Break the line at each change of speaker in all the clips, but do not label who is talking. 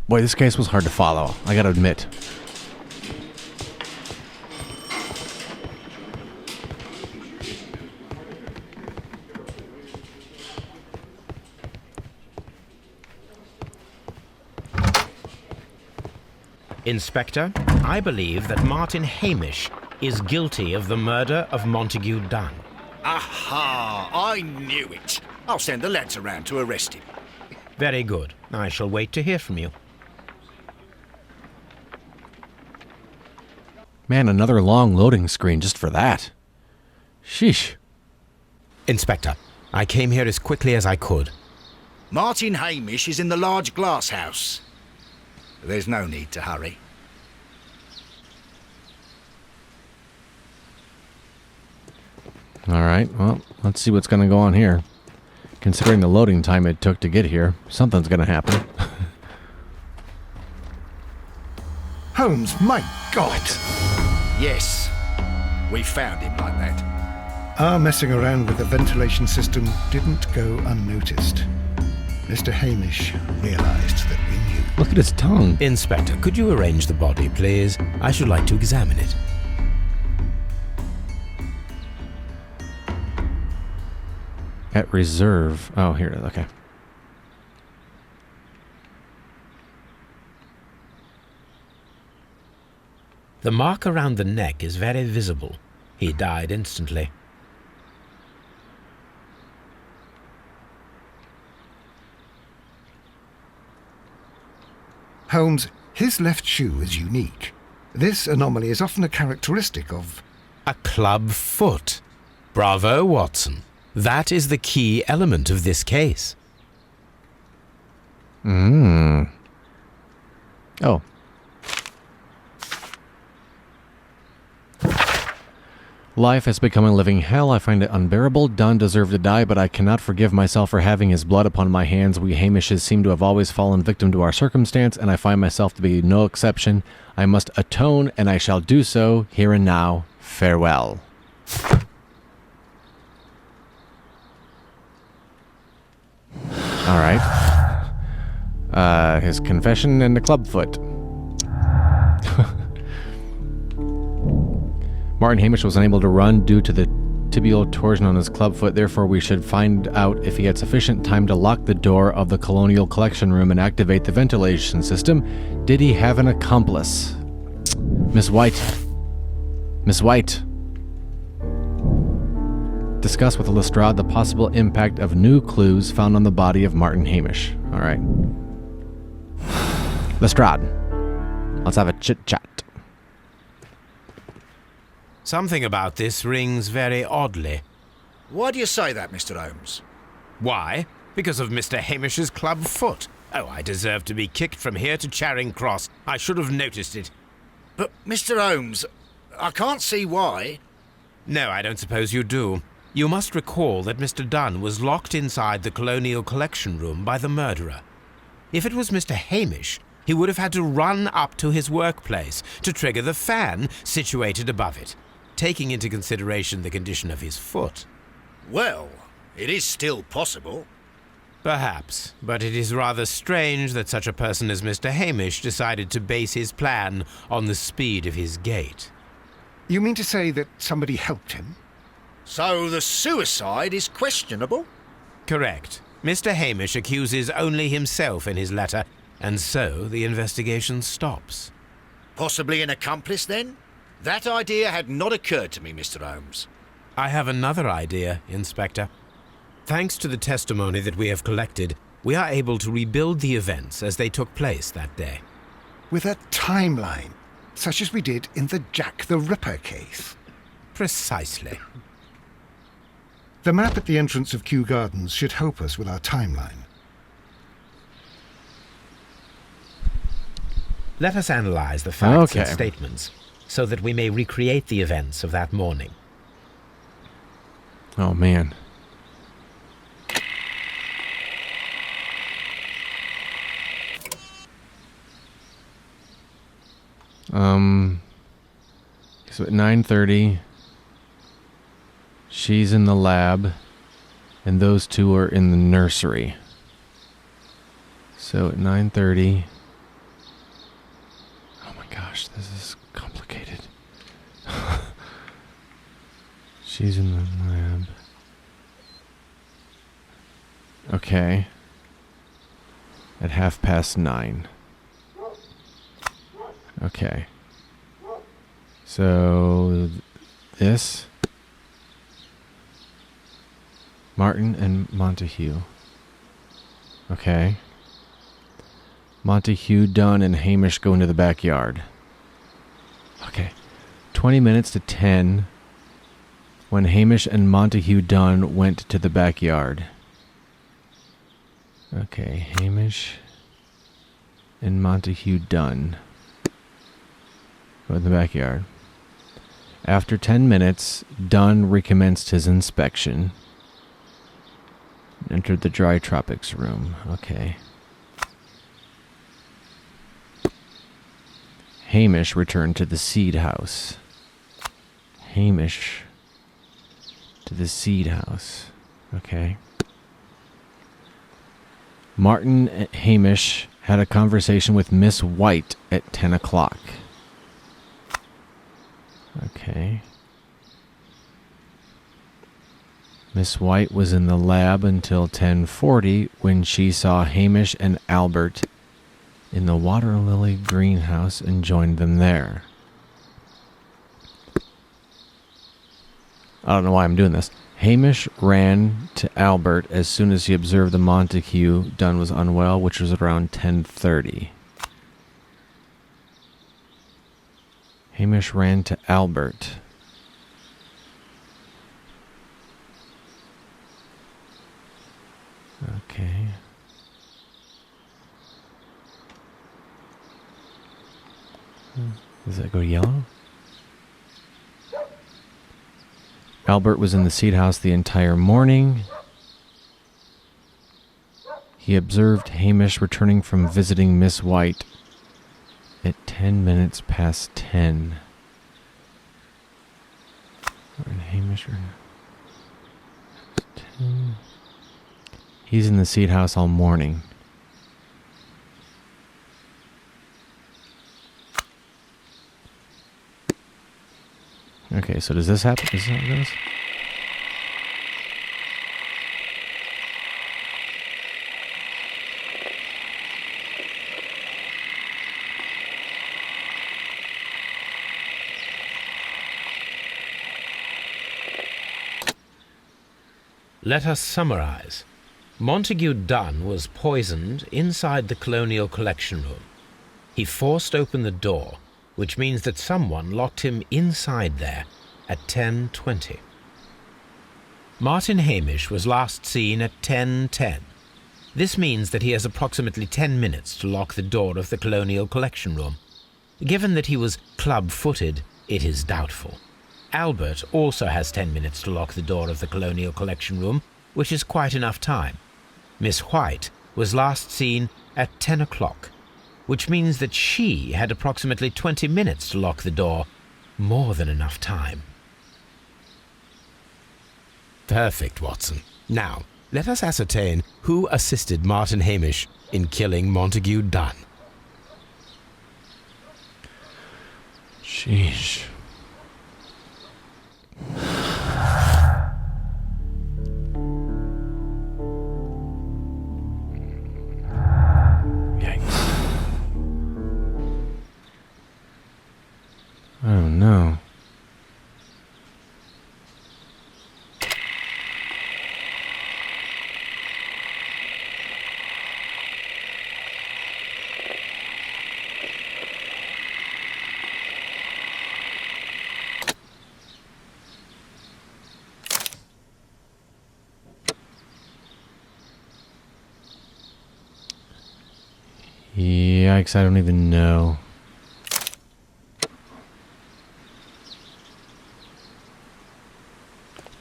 Boy, this case was hard to follow, I gotta admit.
Inspector, I believe that Martin Hamish is guilty of the murder of Montague Dunn.
Aha! I knew it. I'll send the lads around to arrest him.
Very good. I shall wait to hear from you.
Man, another long loading screen just for that. Sheesh.
Inspector, I came here as quickly as I could.
Martin Hamish is in the large glass house. There's no need to hurry.
Alright, well, let's see what's gonna go on here. Considering the loading time it took to get here, something's gonna happen.
Holmes, my God!
Yes, we found him like that.
Our messing around with the ventilation system didn't go unnoticed. Mr. Hamish realized that we knew.
Look at his tongue.
Inspector, could you arrange the body, please? I should like to examine it.
At reserve. Oh, here it is. Okay.
The mark around the neck is very visible. He died instantly.
Holmes, his left shoe is unique. This anomaly is often a characteristic of...
A club foot. Bravo, Watson. That is the key element of this case.
Oh. Life has become a living hell. I find it unbearable. Dunn deserved to die, but I cannot forgive myself for having his blood upon my hands. We Hamishes seem to have always fallen victim to our circumstance, and I find myself to be no exception. I must atone, and I shall do so here and now. Farewell. All right. His confession and the clubfoot. Martin Hamish was unable to run due to the tibial torsion on his clubfoot. Therefore, we should find out if he had sufficient time to lock the door of the Colonial Collection Room and activate the ventilation system. Did he have an accomplice? Miss White. Miss White. Discuss with Lestrade the possible impact of new clues found on the body of Martin Hamish. All right. Lestrade. Let's have a chit-chat.
Something about this rings very oddly.
Why do you say that, Mr. Holmes?
Why? Because of Mr. Hamish's club foot. Oh, I deserve to be kicked from here to Charing Cross. I should have noticed it.
But, Mr. Holmes, I can't see why.
No, I don't suppose you do. You must recall that Mr. Dunn was locked inside the Colonial Collection Room by the murderer. If it was Mr. Hamish, he would have had to run up to his workplace to trigger the fan situated above it, taking into consideration the condition of his foot.
Well, it is still possible.
Perhaps, but it is rather strange that such a person as Mr. Hamish decided to base his plan on the speed of his gait.
You mean to say that somebody helped him?
So the suicide is questionable?
Correct. Mr. Hamish accuses only himself in his letter, and so the investigation stops.
Possibly an accomplice, then? That idea had not occurred to me, Mr. Holmes.
I have another idea, Inspector. Thanks to the testimony that we have collected, we are able to rebuild the events as they took place that day.
With a timeline, such as we did in the Jack the Ripper case.
Precisely.
The map at the entrance of Kew Gardens should help us with our timeline.
Let us analyze the facts and
Okay.
statements so that we may recreate the events of that morning.
Oh, man. So at 9:30, she's in the lab, and those two are in the nursery. So at 9:30, This is complicated. She's in the lab. Okay. At 9:30. Okay. So this Martin and Montague. Okay. Montague, Dunn, and Hamish go into the backyard. Okay. 20 minutes to 10 when Hamish and Montague Dunn went to the backyard. Okay, Hamish and Montague Dunn go in the backyard. After 10 minutes, Dunn recommenced his inspection. Entered the dry tropics room. Okay. Hamish returned to the seed house. Hamish to the seed house. Okay. Martin and Hamish had a conversation with Miss White at 10 o'clock. Okay. Miss White was in the lab until 10:40 when she saw Hamish and Albert in the water lily greenhouse and joined them there. I don't know why I'm doing this. Hamish ran to Albert as soon as he observed the Montague Dunn was unwell, which was around 10:30. Hamish ran to Albert. Okay. Does that go yellow? Albert was in the seed house the entire morning. He observed Hamish returning from visiting Miss White at 10 minutes past 10. And Hamish... 10. He's in the seed house all morning. Okay, so does this happen? Is this how it goes?
Let us summarize. Montague Dunn was poisoned inside the Colonial Collection Room. He forced open the door, which means that someone locked him inside there at 10:20. Martin Hamish was last seen at 10:10. This means that he has approximately 10 minutes to lock the door of the Colonial Collection Room. Given that he was club-footed, it is doubtful. Albert also has 10 minutes to lock the door of the Colonial Collection Room, which is quite enough time. Miss White was last seen at 10 o'clock, which means that she had approximately 20 minutes to lock the door. More than enough time. Perfect, Watson. Now, let us ascertain who assisted Martin Hamish in killing Montague Dunn.
Sheesh. Oh no. Yikes, I don't even know.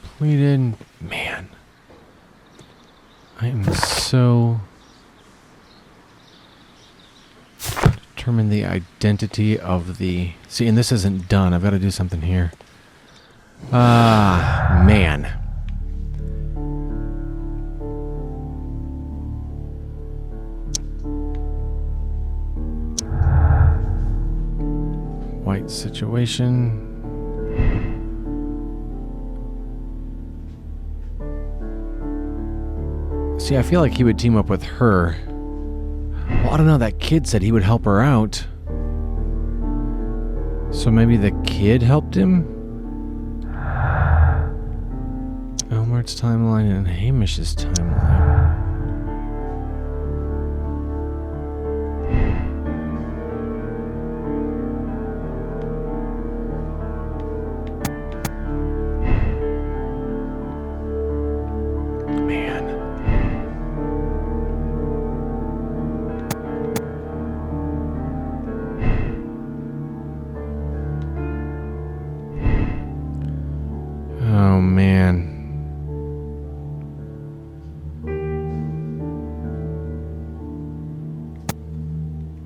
Completed. Man. I am so... Determine the identity of the... See, and this isn't done. I've got to do something here. Ah, man. White situation. See, I feel like he would team up with her. Well, I don't know. That kid said he would help her out. So maybe the kid helped him? Elmart's timeline and Hamish's timeline. Oh, man.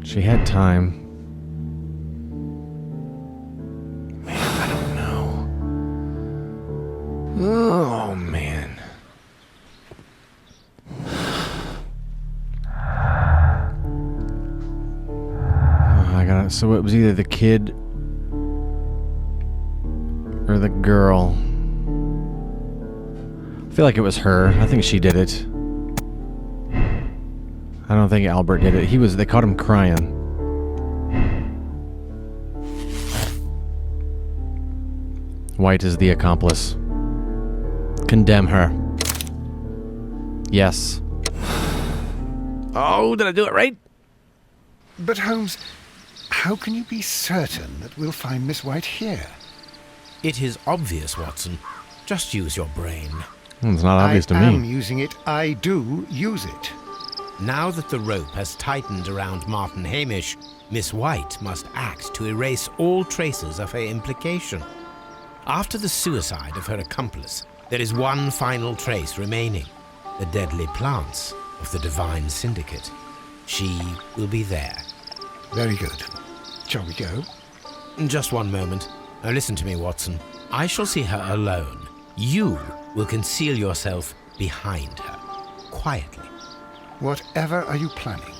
She had time. Man, I don't know. Oh, man. Oh, I got it. So it was either the kid or the girl. I feel like it was her. I think she did it. I don't think Albert did it. They caught him crying. White is the accomplice. Condemn her. Yes. Oh, did I do it right?
But Holmes, how can you be certain that we'll find Miss White here?
It is obvious, Watson. Just use your brain.
It's not obvious to
I
me.
am using it. I do use it.
Now that the rope has tightened around Martin Hamish, Miss White must act to erase all traces of her implication. After the suicide of her accomplice, there is one final trace remaining: the deadly plants of the Divine Syndicate. She will be there.
Very good. Shall we go?
Just one moment. Now listen to me, Watson. I shall see her alone. You will conceal yourself behind her, quietly.
Whatever are you planning?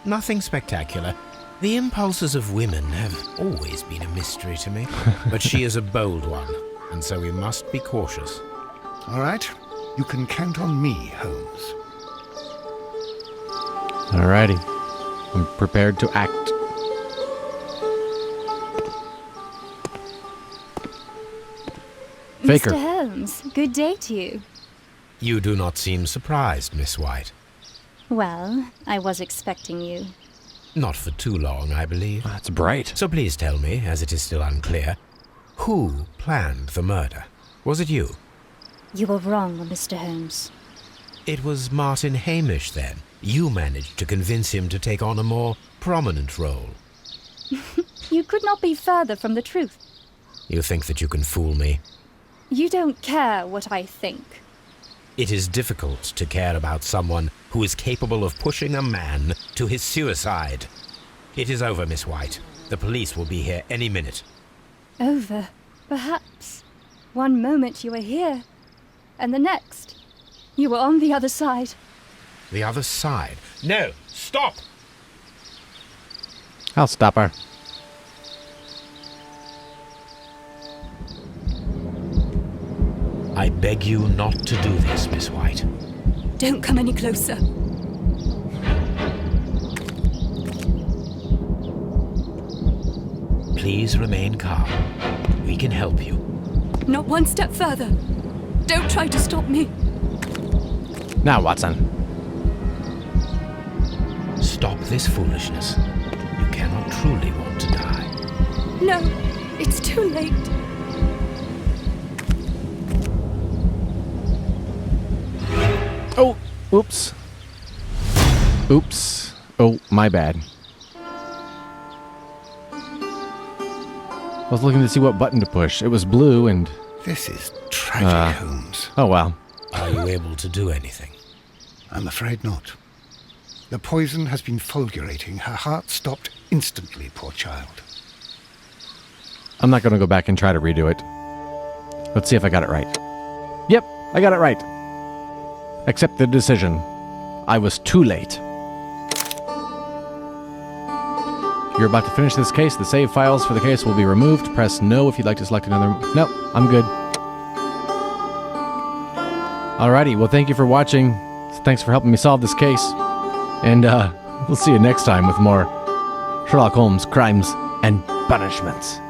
Nothing spectacular. The impulses of women have always been a mystery to me, but she is a bold one, and so we must be cautious.
All right. You can count on me, Holmes.
Alrighty. I'm prepared to act. Faker.
Mr. Holmes, good day to you.
You do not seem surprised, Miss White.
Well, I was expecting you.
Not for too long, I believe.
That's bright.
So please tell me, as it is still unclear, who planned the murder? Was it you?
You were wrong, Mr. Holmes.
It was Martin Hamish, then. You managed to convince him to take on a more prominent role.
You could not be further from the truth.
You think that you can fool me?
You don't care what I think.
It is difficult to care about someone who is capable of pushing a man to his suicide. It is over, Miss White. The police will be here any minute.
Over, perhaps. One moment you were here, and the next, you were on the other side.
The other side? No! Stop!
I'll stop her.
I beg you not to do this, Miss White.
Don't come any closer.
Please remain calm. We can help you.
Not one step further. Don't try to stop me.
Now, Watson.
Stop this foolishness. You cannot truly want to die.
No, it's too late.
Oh, oops. Oops. Oh, my bad. I was looking to see what button to push. It was blue and...
This is tragic, Holmes.
Oh, well.
Are you able to do anything?
I'm afraid not. The poison has been fulgurating. Her heart stopped instantly, poor child.
I'm not going to go back and try to redo it. Let's see if I got it right. Yep, I got it right. Accept the decision. I was too late. You're about to finish this case. The save files for the case will be removed. Press no if you'd like to select another. No, I'm good. Alrighty, well, thank you for watching. Thanks for helping me solve this case. And we'll see you next time with more Sherlock Holmes Crimes and Punishments.